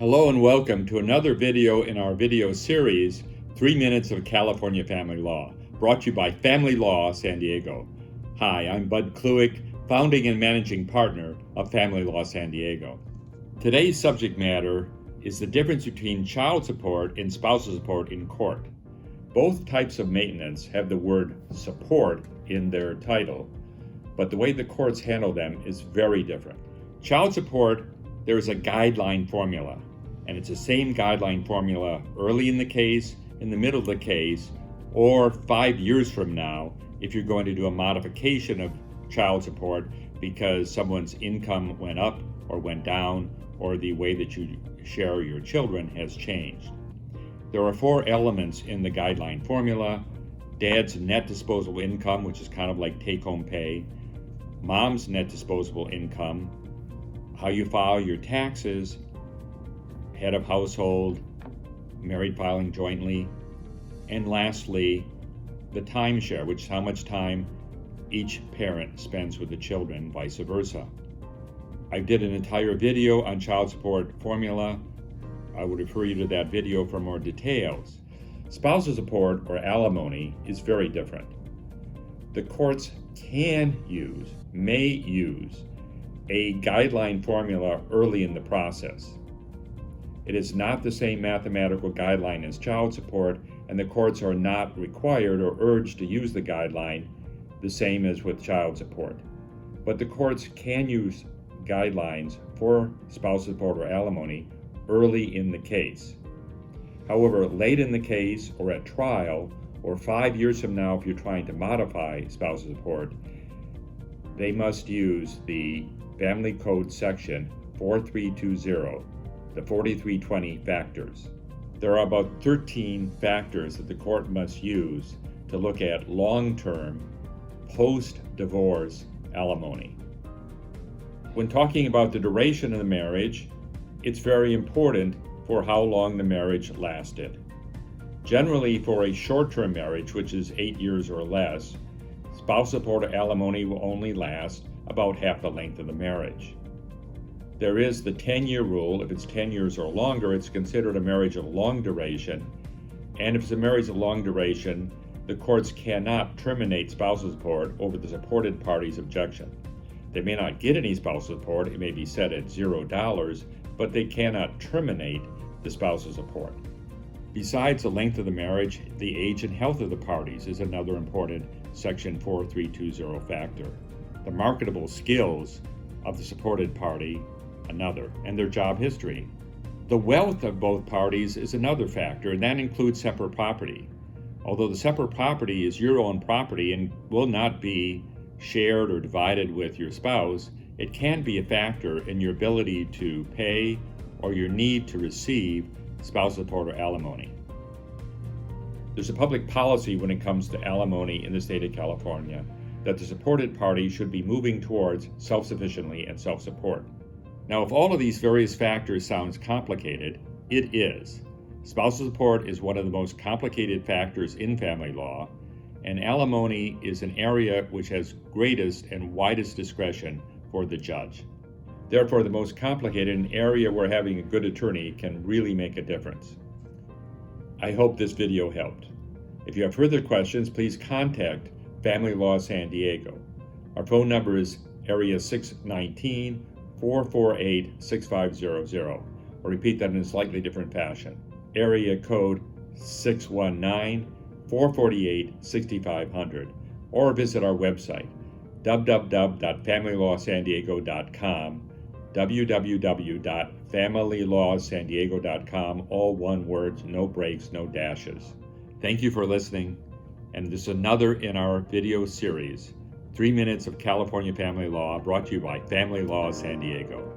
Hello and welcome to another video in our video series, 3 Minutes of California Family Law, brought to you by Family Law San Diego. Hi, I'm Bud Klueck, founding and managing partner of Family Law San Diego. Today's subject matter is the difference between child support and spousal support in court. Both types of maintenance have the word support in their title, but the way the courts handle them is very different. Child support, there is a guideline formula, and it's the same guideline formula early in the case, in the middle of the case, or 5 years from now if you're going to do a modification of child support because someone's income went up or went down, or the way that you share your children has changed. There are 4 elements in the guideline formula: dad's net disposable income, which is kind of like take-home pay, mom's net disposable income, how you file your taxes, head of household, married filing jointly, and lastly, the timeshare, which is how much time each parent spends with the children, vice versa. I did an entire video on child support formula. I would refer you to that video for more details. Spousal support or alimony is very different. The courts may use a guideline formula early in the process. It is not the same mathematical guideline as child support, and the courts are not required or urged to use the guideline the same as with child support. But the courts can use guidelines for spousal support or alimony early in the case. However, late in the case or at trial, or 5 years from now if you're trying to modify spousal support, they must use the Family Code section 4320, the 4320 factors. There are about 13 factors that the court must use to look at long-term, post-divorce alimony. When talking about the duration of the marriage, it's very important for how long the marriage lasted. Generally, for a short-term marriage, which is 8 years or less, spousal support or alimony will only last about half the length of the marriage. There is the 10-year rule. If it's 10 years or longer, it's considered a marriage of long duration. And if it's a marriage of long duration, the courts cannot terminate spousal support over the supported party's objection. They may not get any spousal support. It may be set at $0, but they cannot terminate the spousal support. Besides the length of the marriage, the age and health of the parties is another important Section 4320 factor. The marketable skills of the supported party, another, and their job history. The wealth of both parties is another factor, and that includes separate property. Although the separate property is your own property and will not be shared or divided with your spouse, it can be a factor in your ability to pay or your need to receive spousal support or alimony. There's a public policy when it comes to alimony in the state of California that the supported party should be moving towards self-sufficiency and self-support. Now, if all of these various factors sounds complicated, it is. Spousal support is one of the most complicated factors in family law, and alimony is an area which has greatest and widest discretion for the judge. Therefore, the most complicated, an area where having a good attorney can really make a difference. I hope this video helped. If you have further questions, please contact Family Law San Diego. Our phone number is area 619-448-6500. I'll repeat that in a slightly different fashion. Area code 619-448-6500. Or visit our website, www.familylawsandiego.com, www.familylawsandiego.com, all one word, no breaks, no dashes. Thank you for listening, and this is another in our video series, 3 Minutes of California Family Law, brought to you by Family Law San Diego.